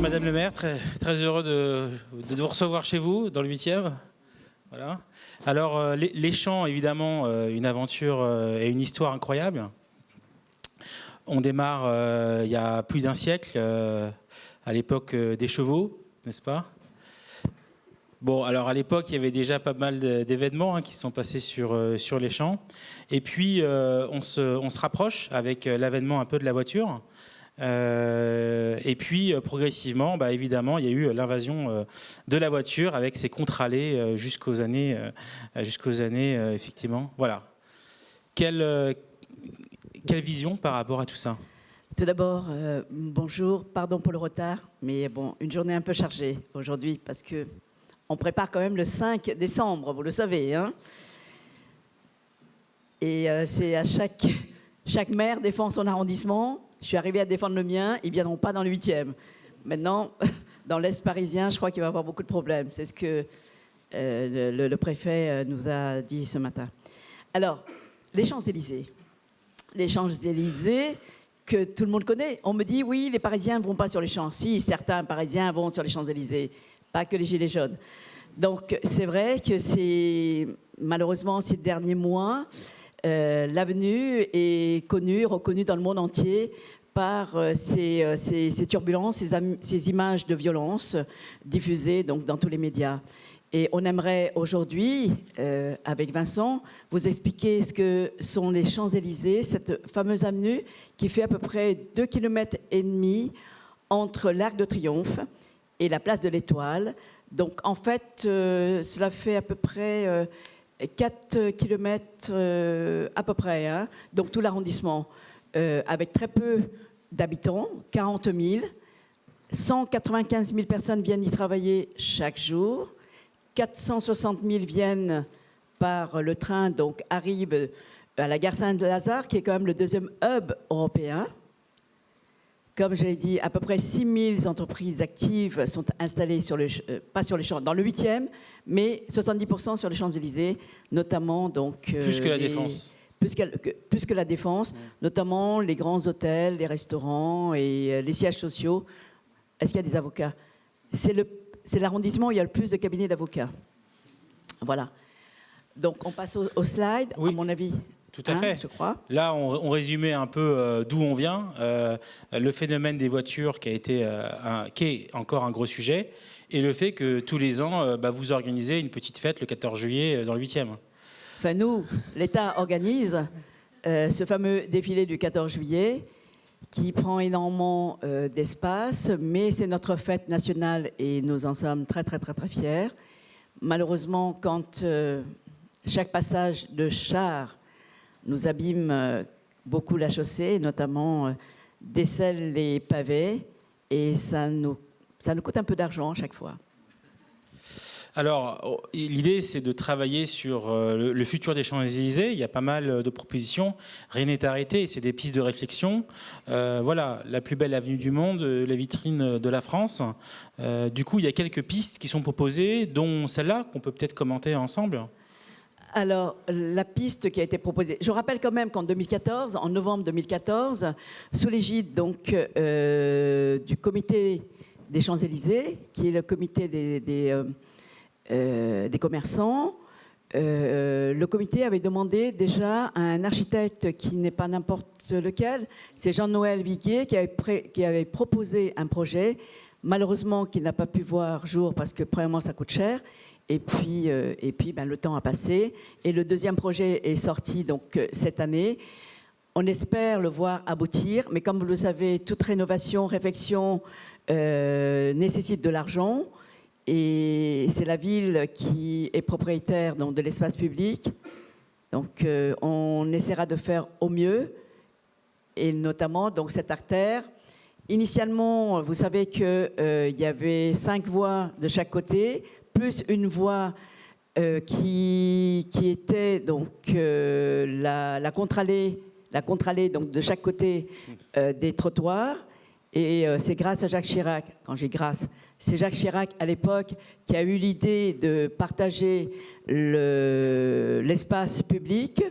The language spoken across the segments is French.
Madame le maire, très heureux de vous recevoir chez vous, dans le 8e. Voilà. Alors, les champs, évidemment, une aventure et une histoire incroyable. On démarre il y a plus d'un siècle, à l'époque des chevaux, n'est-ce pas? Bon, alors à l'époque, il y avait déjà pas mal d'événements qui se sont passés sur les champs. Et puis, on se rapproche avec l'avènement un peu de la voiture. Et puis progressivement, évidemment, il y a eu l'invasion de la voiture avec ses contre-allées jusqu'aux années, effectivement. Voilà. Quelle vision par rapport à tout ça? Tout d'abord, bonjour, pardon pour le retard, mais bon, une journée un peu chargée aujourd'hui parce que on prépare quand même le 5 décembre, vous le savez, hein. Et c'est à chaque maire défend son arrondissement. Je suis arrivée à défendre le mien, ils ne viendront pas dans le 8e. Maintenant, dans l'Est parisien, je crois qu'il va y avoir beaucoup de problèmes. C'est ce que le préfet nous a dit ce matin. Alors, les Champs-Élysées. Les Champs-Élysées que tout le monde connaît. On me dit, oui, les Parisiens ne vont pas sur les Champs. Si, certains Parisiens vont sur les Champs-Élysées, pas que les Gilets jaunes. Donc, c'est vrai que c'est, malheureusement, ces derniers mois, l'avenue est reconnue dans le monde entier par ces turbulences, ces images de violence diffusées donc, dans tous les médias. Et on aimerait aujourd'hui, avec Vincent, vous expliquer ce que sont les Champs-Élysées, cette fameuse avenue qui fait à peu près 2,5 km entre l'Arc de Triomphe et la place de l'Étoile. Donc en fait, cela fait à peu près 4 km à peu près, hein, donc tout l'arrondissement, avec très peu d'habitants, 40 000, 195 000 personnes viennent y travailler chaque jour, 460 000 viennent par le train, donc arrivent à la gare Saint-Lazare, qui est quand même le deuxième hub européen. Comme je l'ai dit, à peu près 6 000 entreprises actives sont installées pas sur les champs, dans le 8e, mais 70% sur les Champs-Élysées, notamment donc plus que la Défense. Plus que la Défense, notamment les grands hôtels, les restaurants et les sièges sociaux. Est-ce qu'il y a des avocats? C'est l'arrondissement où il y a le plus de cabinets d'avocats. Voilà. Donc on passe au slide, oui. À mon avis. Tout à fait. Je crois. Là, on résumait un peu d'où on vient, le phénomène des voitures qui est encore un gros sujet, et le fait que tous les ans, vous organisez une petite fête le 14 juillet dans le 8e. Enfin, nous, l'État organise ce fameux défilé du 14 juillet qui prend énormément d'espace, mais c'est notre fête nationale et nous en sommes très, très, très, très fiers. Malheureusement, quand chaque passage de char nous abîme beaucoup la chaussée, notamment décèle les pavés, et ça nous coûte un peu d'argent à chaque fois. Alors, l'idée, c'est de travailler sur le futur des Champs-Élysées. Il y a pas mal de propositions. Rien n'est arrêté, c'est des pistes de réflexion. Voilà, la plus belle avenue du monde, la vitrine de la France. Du coup, il y a quelques pistes qui sont proposées, dont celle-là, qu'on peut peut-être commenter ensemble. Alors, la piste qui a été proposée, je rappelle quand même qu'en 2014, en novembre 2014, sous l'égide donc du comité des Champs-Élysées, qui est le comité des commerçants, le comité avait demandé déjà à un architecte qui n'est pas n'importe lequel, c'est Jean-Noël Viguier qui avait proposé un projet, malheureusement qu'il n'a pas pu voir jour parce que premièrement ça coûte cher. Et puis le temps a passé. Et le deuxième projet est sorti donc, cette année. On espère le voir aboutir. Mais comme vous le savez, toute rénovation, réfection nécessite de l'argent. Et c'est la ville qui est propriétaire donc, de l'espace public. Donc on essaiera de faire au mieux. Et notamment donc, cette artère. Initialement, vous savez qu'il y avait 5 voies de chaque côté, plus une voie qui était donc la contre-allée donc de chaque côté des trottoirs. Et c'est grâce à Jacques Chirac, quand j'ai grâce, c'est Jacques Chirac à l'époque qui a eu l'idée de partager l'espace public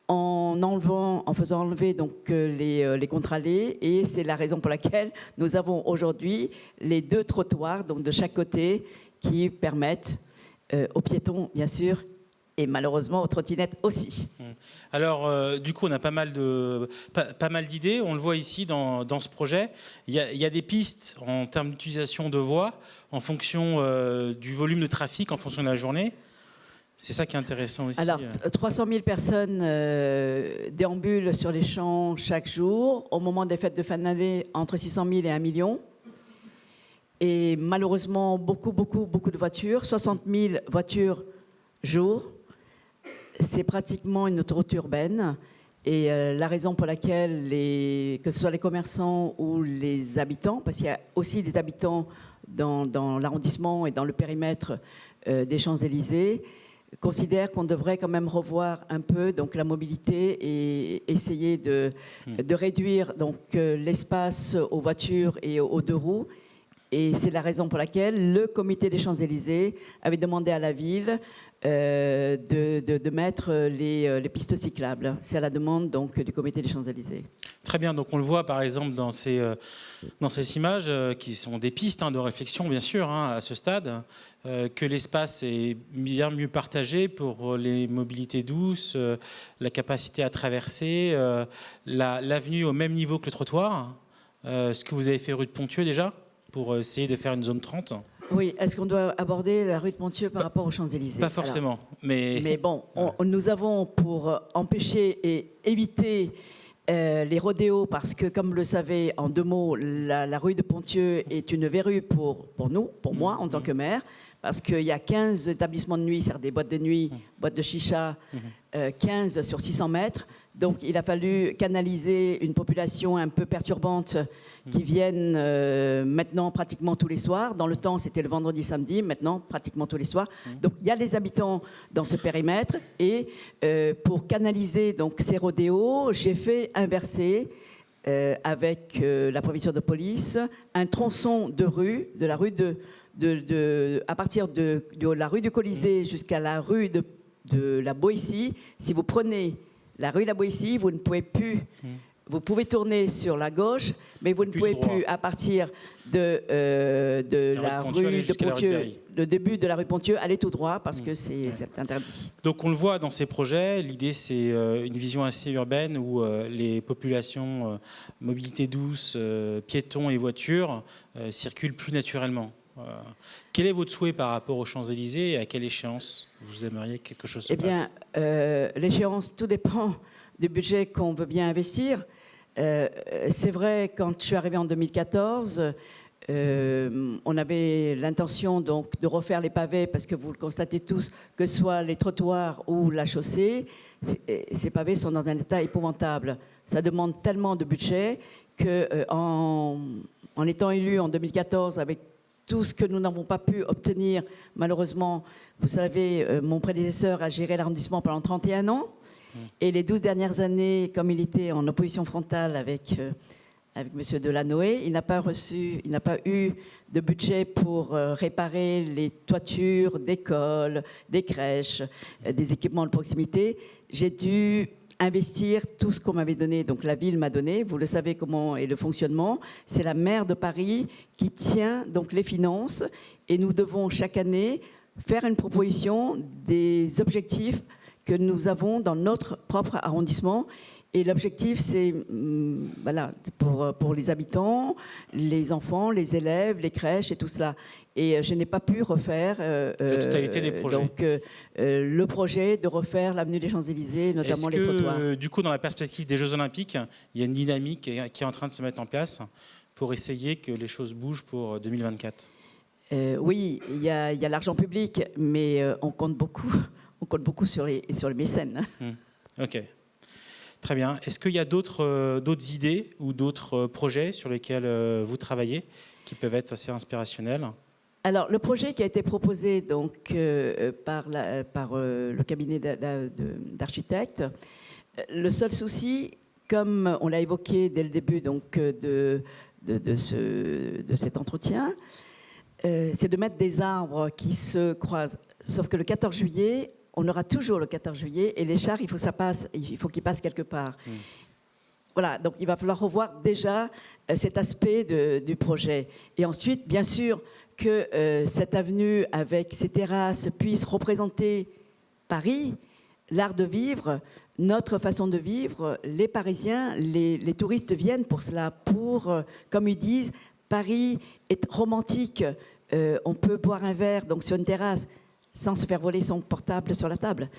en faisant enlever donc les contre-allées, et c'est la raison pour laquelle nous avons aujourd'hui les 2 trottoirs donc de chaque côté qui permettent aux piétons bien sûr et malheureusement aux trottinettes aussi. Alors du coup on a pas mal d'idées, on le voit ici dans ce projet. Il y a des pistes en termes d'utilisation de voies en fonction du volume de trafic, en fonction de la journée. C'est ça qui est intéressant aussi. Alors, 300 000 personnes déambulent sur les champs chaque jour. Au moment des fêtes de fin d'année, entre 600 000 et 1 million. Et malheureusement, beaucoup de voitures, 60 000 voitures jour. C'est pratiquement une autoroute urbaine. Et la raison pour laquelle, que ce soit les commerçants ou les habitants, parce qu'il y a aussi des habitants dans l'arrondissement et dans le périmètre des Champs-Élysées, considère qu'on devrait quand même revoir un peu donc la mobilité et essayer de réduire donc l'espace aux voitures et aux 2 roues. Et c'est la raison pour laquelle le comité des Champs-Élysées avait demandé à la ville de mettre les pistes cyclables. C'est à la demande donc du comité des Champs-Élysées. Très bien, donc on le voit par exemple dans ces images qui sont des pistes de réflexion bien sûr à ce stade, que l'espace est bien mieux partagé pour les mobilités douces, la capacité à traverser, l'avenue au même niveau que le trottoir, ce que vous avez fait rue de Pontieux déjà pour essayer de faire une zone 30. Oui, est-ce qu'on doit aborder la rue de Pontieux par rapport aux Champs-Élysées? Pas forcément, mais bon, nous avons pour empêcher et éviter les rodéos, parce que, comme vous le savez, en 2 mots, la rue de Pontieux est une verrue pour nous, pour moi, en tant que maire, parce qu'il y a 15 établissements de nuit, c'est-à-dire des boîtes de nuit, boîtes de chicha, 15 sur 600 mètres. Donc, il a fallu canaliser une population un peu perturbante qui viennent maintenant pratiquement tous les soirs. Dans le temps, c'était le vendredi, samedi, maintenant pratiquement tous les soirs. Donc, il y a des habitants dans ce périmètre. Et pour canaliser donc, ces rodéos, j'ai fait inverser, avec la préfecture de police, un tronçon de rue, de la rue à partir de la rue du Colisée jusqu'à la rue de la Boétie. Si vous prenez la rue de la Boétie, vous ne pouvez plus... Vous pouvez tourner sur la gauche, mais vous ne pouvez plus, à partir de la rue de Pontieux, le début de la rue Pontieux, aller tout droit parce que c'est interdit. Donc on le voit dans ces projets, l'idée c'est une vision assez urbaine où les populations, mobilité douce, piétons et voitures circulent plus naturellement. Quel est votre souhait par rapport aux Champs-Élysées et à quelle échéance vous aimeriez que quelque chose se passe? Eh bien, l'échéance, tout dépend du budget qu'on veut bien investir. C'est vrai, quand je suis arrivée en 2014, on avait l'intention donc de refaire les pavés, parce que vous le constatez tous, que ce soit les trottoirs ou la chaussée, ces pavés sont dans un état épouvantable. Ça demande tellement de budget qu'en étant élue en 2014 avec tout ce que nous n'avons pas pu obtenir, malheureusement, vous savez, mon prédécesseur a géré l'arrondissement pendant 31 ans. Et les 12 dernières années, comme il était en opposition frontale avec M. Delanoë, il n'a pas eu de budget pour réparer les toitures d'écoles, des crèches, des équipements de proximité. J'ai dû investir tout ce qu'on m'avait donné, donc la ville m'a donné. Vous le savez comment est le fonctionnement. C'est la maire de Paris qui tient donc les finances, et nous devons chaque année faire une proposition des objectifs que nous avons dans notre propre arrondissement. Et l'objectif, c'est voilà, pour les habitants, les enfants, les élèves, les crèches et tout cela. Et je n'ai pas pu refaire la totalité des projets. Donc, le projet de refaire l'avenue des Champs-Élysées, notamment les trottoirs. Du coup, dans la perspective des Jeux Olympiques, il y a une dynamique qui est en train de se mettre en place pour essayer que les choses bougent pour 2024. Oui, il y a l'argent public, mais on compte beaucoup sur les mécènes. Ok, très bien. Est-ce qu'il y a d'autres idées ou d'autres projets sur lesquels vous travaillez qui peuvent être assez inspirationnels? Alors, le projet qui a été proposé donc, par le cabinet d'architectes, le seul souci, comme on l'a évoqué dès le début donc, de cet entretien, c'est de mettre des arbres qui se croisent. Sauf que le 14 juillet, on aura toujours le 14 juillet et les chars, il faut qu'ils passent quelque part. Voilà, donc il va falloir revoir déjà cet aspect du projet. Et ensuite, bien sûr, que cette avenue avec ses terrasses puisse représenter Paris, l'art de vivre, notre façon de vivre. Les Parisiens, les touristes viennent pour cela, comme ils disent, Paris est romantique. On peut boire un verre donc, sur une terrasse sans se faire voler son portable sur la table.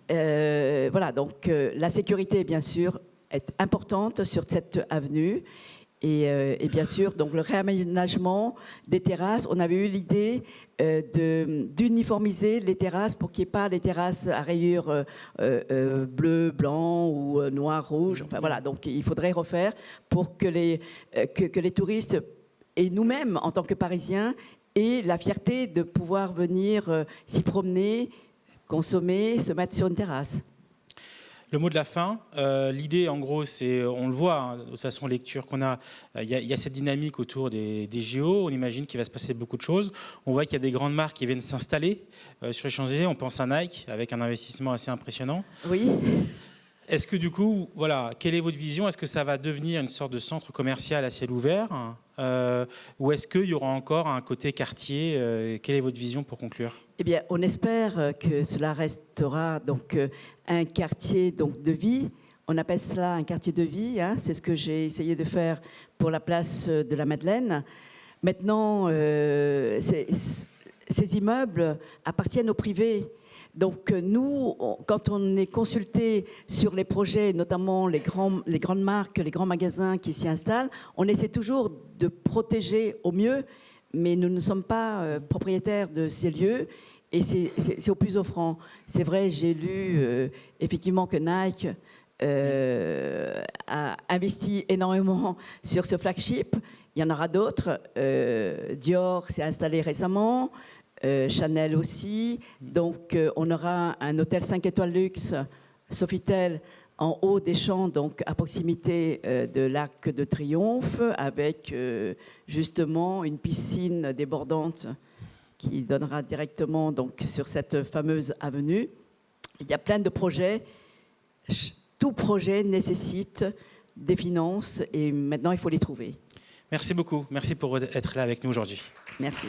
Voilà, donc la sécurité, bien sûr, est importante sur cette avenue. Et bien sûr, donc le réaménagement des terrasses, on avait eu l'idée d'uniformiser les terrasses pour qu'il n'y ait pas les terrasses à rayures bleu, blanc ou noir, rouge. Enfin voilà, donc il faudrait refaire pour que les touristes et nous-mêmes, en tant que Parisiens, aient la fierté de pouvoir venir s'y promener, consommer, se mettre sur une terrasse. Le mot de la fin, l'idée en gros c'est, on le voit, hein, de toute façon lecture qu'on a, il y a cette dynamique autour des JO, on imagine qu'il va se passer beaucoup de choses, on voit qu'il y a des grandes marques qui viennent s'installer sur les Champs-Élysées, on pense à Nike avec un investissement assez impressionnant. Oui. Est-ce que du coup, voilà, quelle est votre vision? Est-ce que ça va devenir une sorte de centre commercial à ciel ouvert ou est-ce qu'il y aura encore un côté quartier? Quelle est votre vision pour conclure? Eh bien, on espère que cela restera donc un quartier donc de vie. On appelle cela un quartier de vie. Hein. C'est ce que j'ai essayé de faire pour la place de la Madeleine. Maintenant, ces immeubles appartiennent au privé. Donc nous, quand on est consulté sur les projets, notamment les grandes marques, les grands magasins qui s'y installent, on essaie toujours de protéger au mieux, mais nous ne sommes pas propriétaires de ces lieux et c'est au plus offrant. C'est vrai, j'ai lu effectivement que Nike a investi énormément sur ce flagship. Il y en aura d'autres. Dior s'est installé récemment. Chanel aussi. Donc, on aura un hôtel 5 étoiles luxe, Sofitel, en haut des champs, donc à proximité de l'Arc de Triomphe, avec justement une piscine débordante qui donnera directement donc, sur cette fameuse avenue. Il y a plein de projets. Tout projet nécessite des finances et maintenant, il faut les trouver. Merci beaucoup. Merci pour être là avec nous aujourd'hui. Merci.